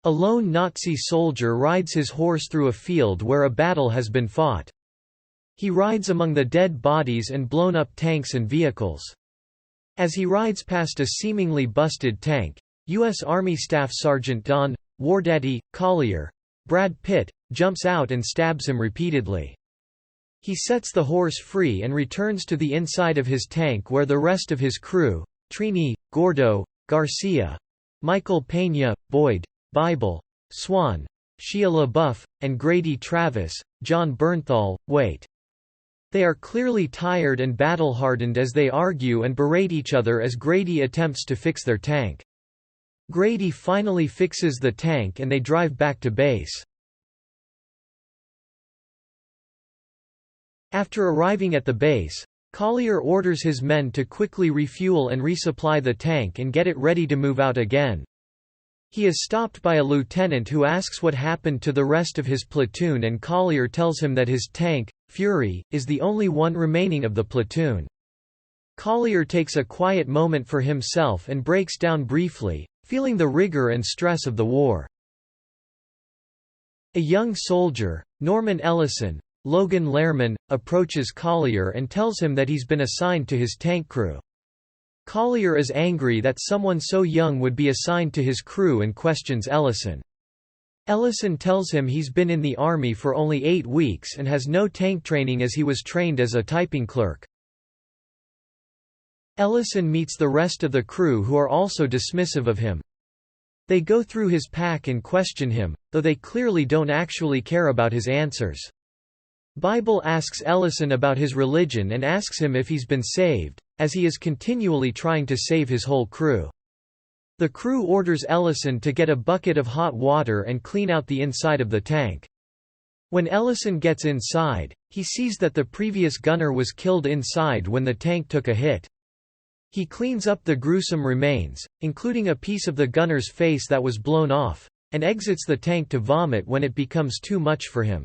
A lone Nazi soldier rides his horse through a field where a battle has been fought. He rides among the dead bodies and blown-up tanks and vehicles. As he rides past a seemingly busted tank, U.S. Army Staff Sergeant Don Wardaddy Collier, Brad Pitt, jumps out and stabs him repeatedly. He sets the horse free and returns to the inside of his tank where the rest of his crew, Trini, Gordo, Garcia, Michael Peña, Boyd, Bible, Swan, Shia LaBeouf, and Grady Travis, John Bernthal, wait. They are clearly tired and battle-hardened as they argue and berate each other as Grady attempts to fix their tank. Grady finally fixes the tank and they drive back to base. After arriving at the base, Collier orders his men to quickly refuel and resupply the tank and get it ready to move out again. He is stopped by a lieutenant who asks what happened to the rest of his platoon, and Collier tells him that his tank, Fury, is the only one remaining of the platoon. Collier takes a quiet moment for himself and breaks down briefly, feeling the rigor and stress of the war. A young soldier, Norman Ellison, Logan Lerman, approaches Collier and tells him that he's been assigned to his tank crew. Collier is angry that someone so young would be assigned to his crew and questions Ellison. Ellison tells him he's been in the army for only 8 weeks and has no tank training as he was trained as a typing clerk. Ellison meets the rest of the crew who are also dismissive of him. They go through his pack and question him, though they clearly don't actually care about his answers. Bible asks Ellison about his religion and asks him if he's been saved, as he is continually trying to save his whole crew. The crew orders Ellison to get a bucket of hot water and clean out the inside of the tank. When Ellison gets inside, he sees that the previous gunner was killed inside when the tank took a hit. He cleans up the gruesome remains, including a piece of the gunner's face that was blown off, and exits the tank to vomit when it becomes too much for him.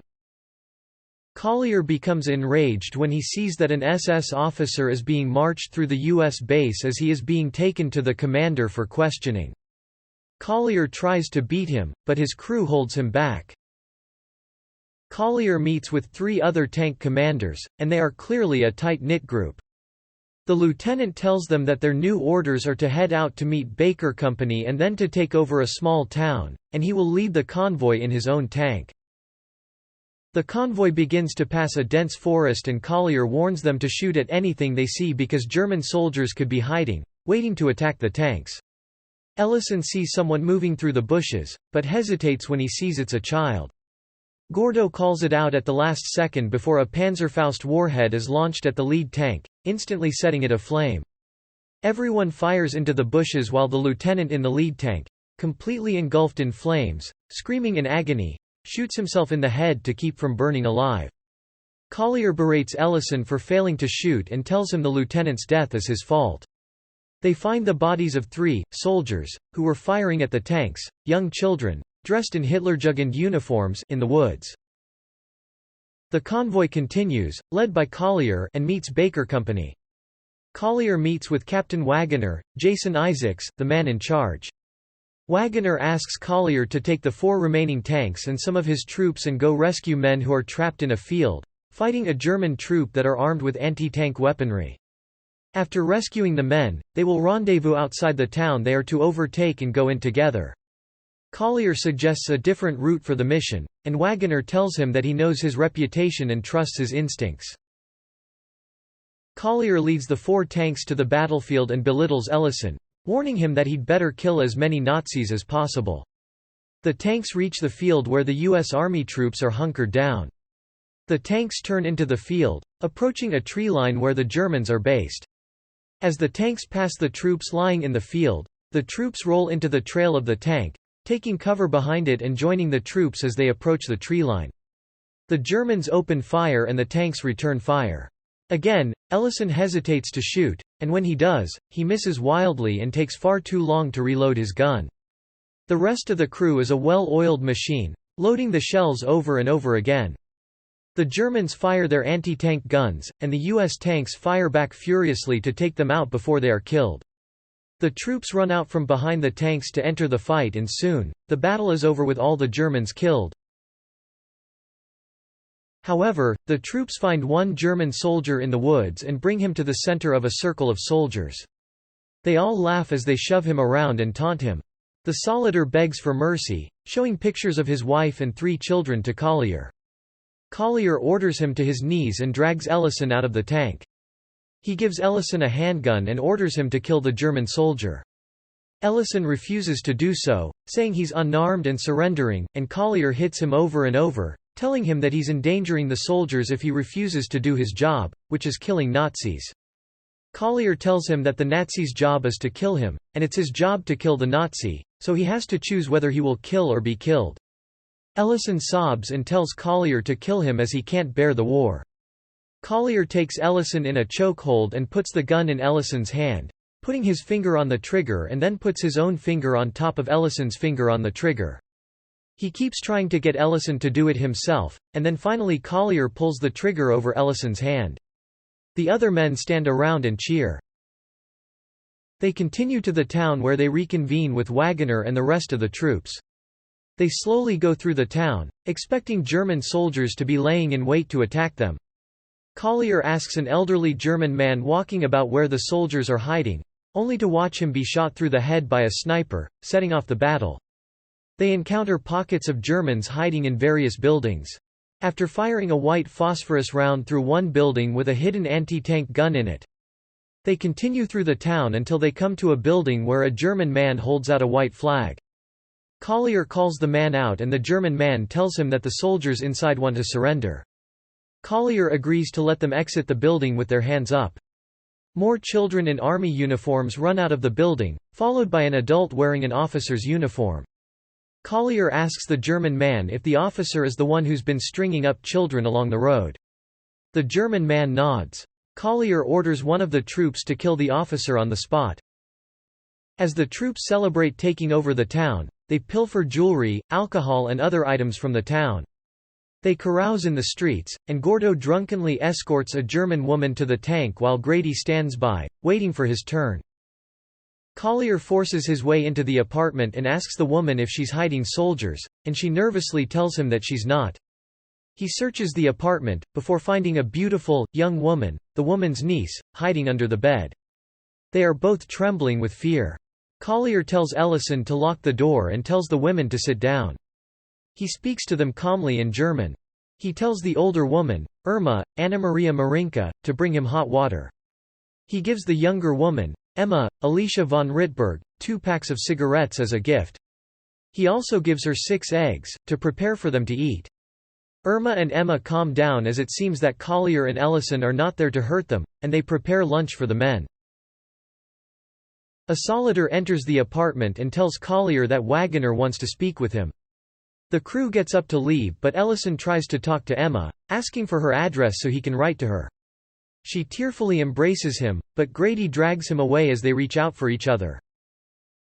Collier becomes enraged when he sees that an SS officer is being marched through the U.S. base as he is being taken to the commander for questioning. Collier tries to beat him, but his crew holds him back. Collier meets with 3 other tank commanders, and they are clearly a tight-knit group. The lieutenant tells them that their new orders are to head out to meet Baker Company and then to take over a small town, and he will lead the convoy in his own tank. The convoy begins to pass a dense forest and Collier warns them to shoot at anything they see because German soldiers could be hiding, waiting to attack the tanks. Ellison sees someone moving through the bushes, but hesitates when he sees it's a child. Gordo calls it out at the last second before a Panzerfaust warhead is launched at the lead tank, instantly setting it aflame. Everyone fires into the bushes while the lieutenant in the lead tank, completely engulfed in flames, screaming in agony, shoots himself in the head to keep from burning alive. Collier berates Ellison for failing to shoot and tells him the lieutenant's death is his fault. They find the bodies of 3 soldiers, who were firing at the tanks, young children, dressed in Hitlerjugend uniforms, in the woods. The convoy continues, led by Collier, and meets Baker Company. Collier meets with Captain Wagoner, Jason Isaacs, the man in charge. Wagoner asks Collier to take the 4 remaining tanks and some of his troops and go rescue men who are trapped in a field, fighting a German troop that are armed with anti-tank weaponry. After rescuing the men, they will rendezvous outside the town they are to overtake and go in together. Collier suggests a different route for the mission, and Wagoner tells him that he knows his reputation and trusts his instincts. Collier leads the 4 tanks to the battlefield and belittles Ellison, warning him that he'd better kill as many Nazis as possible. The tanks reach the field where the U.S. Army troops are hunkered down. The tanks turn into the field, approaching a tree line where the Germans are based. As the tanks pass the troops lying in the field, the troops roll into the trail of the tank, taking cover behind it and joining the troops as they approach the tree line. The Germans open fire and the tanks return fire. Again, Ellison hesitates to shoot, and when he does, he misses wildly and takes far too long to reload his gun. The rest of the crew is a well-oiled machine, loading the shells over and over again. The Germans fire their anti-tank guns, and the U.S. tanks fire back furiously to take them out before they are killed. The troops run out from behind the tanks to enter the fight, and soon, the battle is over with all the Germans killed. However, the troops find one German soldier in the woods and bring him to the center of a circle of soldiers. They all laugh as they shove him around and taunt him. The Solider begs for mercy, showing pictures of his wife and 3 children to Collier. Collier orders him to his knees and drags Ellison out of the tank. He gives Ellison a handgun and orders him to kill the German soldier. Ellison refuses to do so, saying he's unarmed and surrendering, and Collier hits him over and over, telling him that he's endangering the soldiers if he refuses to do his job, which is killing Nazis. Collier tells him that the Nazi's job is to kill him, and it's his job to kill the Nazi, so he has to choose whether he will kill or be killed. Ellison sobs and tells Collier to kill him as he can't bear the war. Collier takes Ellison in a chokehold and puts the gun in Ellison's hand, putting his finger on the trigger and then puts his own finger on top of Ellison's finger on the trigger. He keeps trying to get Ellison to do it himself, and then finally Collier pulls the trigger over Ellison's hand. The other men stand around and cheer. They continue to the town where they reconvene with Wagoner and the rest of the troops. They slowly go through the town, expecting German soldiers to be laying in wait to attack them. Collier asks an elderly German man walking about where the soldiers are hiding, only to watch him be shot through the head by a sniper, setting off the battle. They encounter pockets of Germans hiding in various buildings. After firing a white phosphorus round through one building with a hidden anti-tank gun in it, they continue through the town until they come to a building where a German man holds out a white flag. Collier calls the man out and the German man tells him that the soldiers inside want to surrender. Collier agrees to let them exit the building with their hands up. More children in army uniforms run out of the building, followed by an adult wearing an officer's uniform. Collier asks the German man if the officer is the one who's been stringing up children along the road. The German man nods. Collier orders one of the troops to kill the officer on the spot. As the troops celebrate taking over the town, they pilfer jewelry, alcohol and other items from the town. They carouse in the streets, and Gordo drunkenly escorts a German woman to the tank while Grady stands by, waiting for his turn. Collier forces his way into the apartment and asks the woman if she's hiding soldiers, and she nervously tells him that she's not. He searches the apartment, before finding a beautiful, young woman, the woman's niece, hiding under the bed. They are both trembling with fear. Collier tells Ellison to lock the door and tells the women to sit down. He speaks to them calmly in German. He tells the older woman, Irma, Anna Maria Marinka, to bring him hot water. He gives the younger woman, Emma, Alicia von Rittberg, 2 packs of cigarettes as a gift. He also gives her 6 eggs, to prepare for them to eat. Irma and Emma calm down as it seems that Collier and Ellison are not there to hurt them, and they prepare lunch for the men. A Solider enters the apartment and tells Collier that Wagoner wants to speak with him. The crew gets up to leave but Ellison tries to talk to Emma, asking for her address so he can write to her. She tearfully embraces him, but Grady drags him away as they reach out for each other.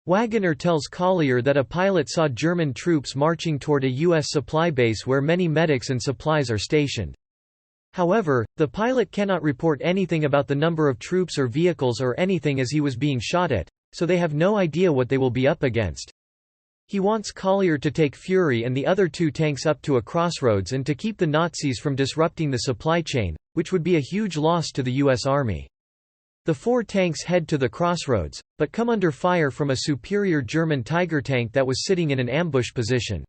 Wagoner tells Collier that a pilot saw German troops marching toward a U.S. supply base where many medics and supplies are stationed. However, the pilot cannot report anything about the number of troops or vehicles or anything as he was being shot at, so they have no idea what they will be up against. He wants Collier to take Fury and the other 2 tanks up to a crossroads and to keep the Nazis from disrupting the supply chain, which would be a huge loss to the U.S. Army. The 4 tanks head to the crossroads, but come under fire from a superior German Tiger tank that was sitting in an ambush position.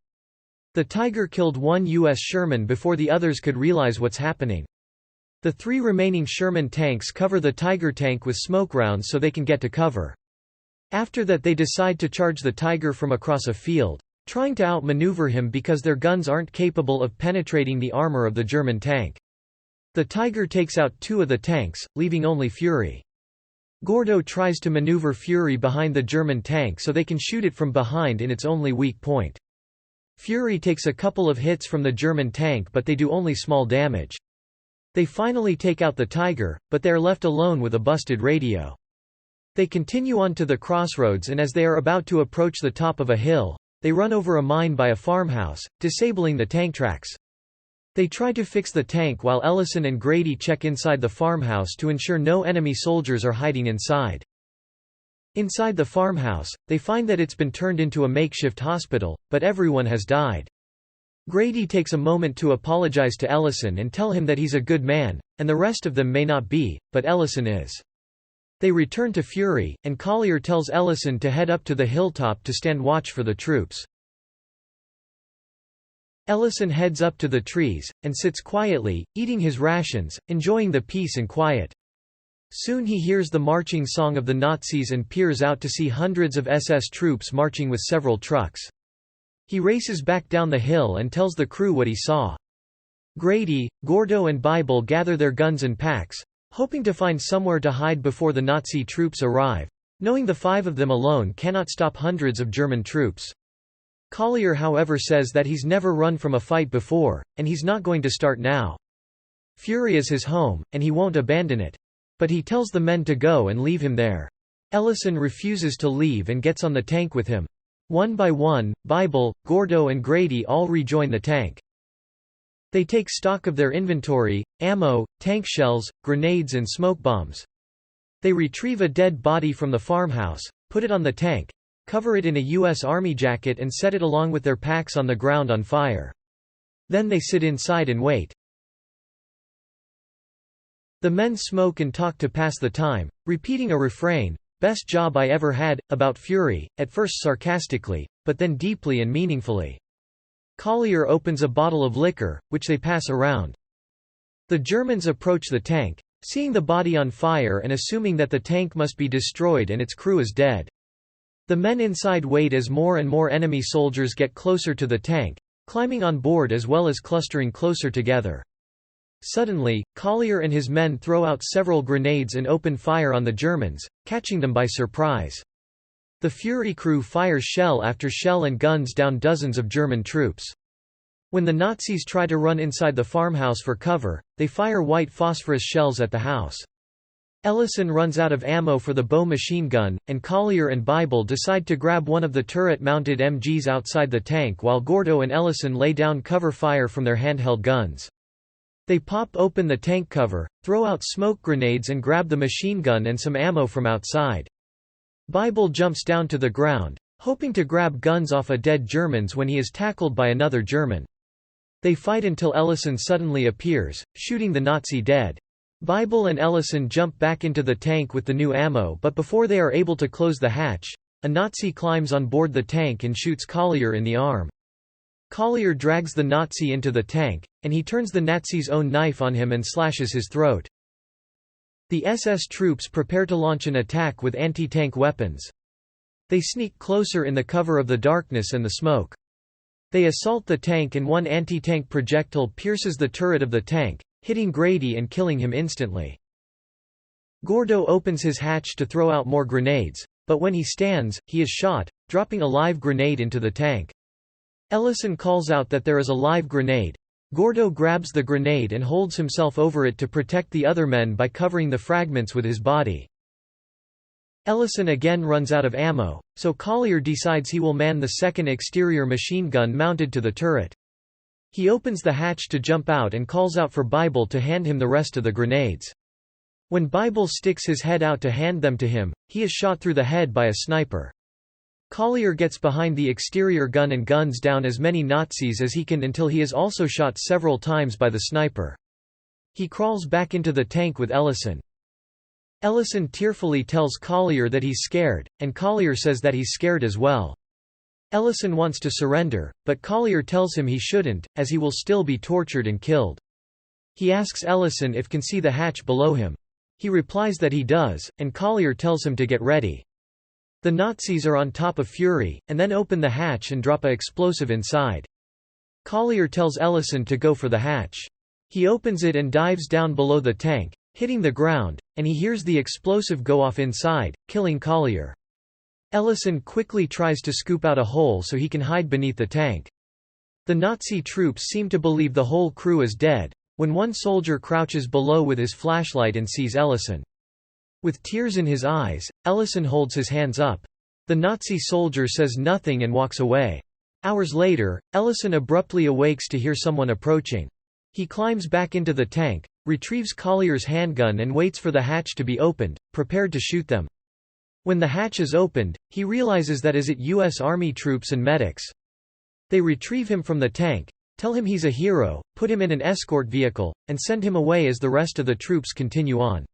The Tiger killed 1 U.S. Sherman before the others could realize what's happening. The 3 remaining Sherman tanks cover the Tiger tank with smoke rounds so they can get to cover. After that they decide to charge the Tiger from across a field, trying to outmaneuver him because their guns aren't capable of penetrating the armor of the German tank. The Tiger takes out 2 of the tanks, leaving only Fury. Gordo tries to maneuver Fury behind the German tank so they can shoot it from behind in its only weak point. Fury takes a couple of hits from the German tank but they do only small damage. They finally take out the Tiger, but they are left alone with a busted radio. They continue on to the crossroads and as they are about to approach the top of a hill, they run over a mine by a farmhouse, disabling the tank tracks. They try to fix the tank while Ellison and Grady check inside the farmhouse to ensure no enemy soldiers are hiding inside. Inside the farmhouse, they find that it's been turned into a makeshift hospital, but everyone has died. Grady takes a moment to apologize to Ellison and tell him that he's a good man, and the rest of them may not be, but Ellison is. They return to Fury, and Collier tells Ellison to head up to the hilltop to stand watch for the troops. Ellison heads up to the trees, and sits quietly, eating his rations, enjoying the peace and quiet. Soon he hears the marching song of the Nazis and peers out to see hundreds of SS troops marching with several trucks. He races back down the hill and tells the crew what he saw. Grady, Gordo and Bible gather their guns and packs, hoping to find somewhere to hide before the Nazi troops arrive, knowing the 5 of them alone cannot stop hundreds of German troops. Collier however says that he's never run from a fight before, and he's not going to start now. Fury is his home, and he won't abandon it. But he tells the men to go and leave him there. Ellison refuses to leave and gets on the tank with him. One by one, Bible, Gordo and Grady all rejoin the tank. They take stock of their inventory, ammo, tank shells, grenades and smoke bombs. They retrieve a dead body from the farmhouse, put it on the tank, cover it in a U.S. Army jacket and set it along with their packs on the ground on fire. Then they sit inside and wait. The men smoke and talk to pass the time, repeating a refrain, "Best job I ever had," about Fury, at first sarcastically, but then deeply and meaningfully. Collier opens a bottle of liquor, which they pass around. The Germans approach the tank, seeing the body on fire and assuming that the tank must be destroyed and its crew is dead. The men inside wait as more and more enemy soldiers get closer to the tank, climbing on board as well as clustering closer together. Suddenly, Collier and his men throw out several grenades and open fire on the Germans, catching them by surprise. The Fury crew fires shell after shell and guns down dozens of German troops. When the Nazis try to run inside the farmhouse for cover, they fire white phosphorus shells at the house. Ellison runs out of ammo for the bow machine gun, and Collier and Bible decide to grab one of the turret-mounted MGs outside the tank while Gordo and Ellison lay down cover fire from their handheld guns. They pop open the tank cover, throw out smoke grenades and grab the machine gun and some ammo from outside. Bible jumps down to the ground, hoping to grab guns off a dead Germans when he is tackled by another German. They fight until Ellison suddenly appears, shooting the Nazi dead. Bible and Ellison jump back into the tank with the new ammo, but before they are able to close the hatch, a Nazi climbs on board the tank and shoots Collier in the arm. Collier drags the Nazi into the tank, and he turns the Nazi's own knife on him and slashes his throat. The SS troops prepare to launch an attack with anti-tank weapons. They sneak closer in the cover of the darkness and the smoke. They assault the tank and one anti-tank projectile pierces the turret of the tank, hitting Grady and killing him instantly. Gordo opens his hatch to throw out more grenades, but when he stands, he is shot, dropping a live grenade into the tank. Ellison calls out that there is a live grenade. Gordo grabs the grenade and holds himself over it to protect the other men by covering the fragments with his body. Ellison again runs out of ammo, so Collier decides he will man the second exterior machine gun mounted to the turret. He opens the hatch to jump out and calls out for Bible to hand him the rest of the grenades. When Bible sticks his head out to hand them to him, he is shot through the head by a sniper. Collier gets behind the exterior gun and guns down as many Nazis as he can until he is also shot several times by the sniper. He crawls back into the tank with Ellison. Ellison tearfully tells Collier that he's scared, and Collier says that he's scared as well. Ellison wants to surrender, but Collier tells him he shouldn't, as he will still be tortured and killed. He asks Ellison if he can see the hatch below him. He replies that he does, and Collier tells him to get ready. The Nazis are on top of Fury, and then open the hatch and drop an explosive inside. Collier tells Ellison to go for the hatch. He opens it and dives down below the tank, hitting the ground, and he hears the explosive go off inside, killing Collier. Ellison quickly tries to scoop out a hole so he can hide beneath the tank. The Nazi troops seem to believe the whole crew is dead, when one soldier crouches below with his flashlight and sees Ellison. With tears in his eyes, Ellison holds his hands up. The Nazi soldier says nothing and walks away. Hours later, Ellison abruptly awakes to hear someone approaching. He climbs back into the tank, retrieves Collier's handgun and waits for the hatch to be opened, prepared to shoot them. When the hatch is opened, he realizes that it is U.S. Army troops and medics. They retrieve him from the tank, tell him he's a hero, put him in an escort vehicle, and send him away as the rest of the troops continue on.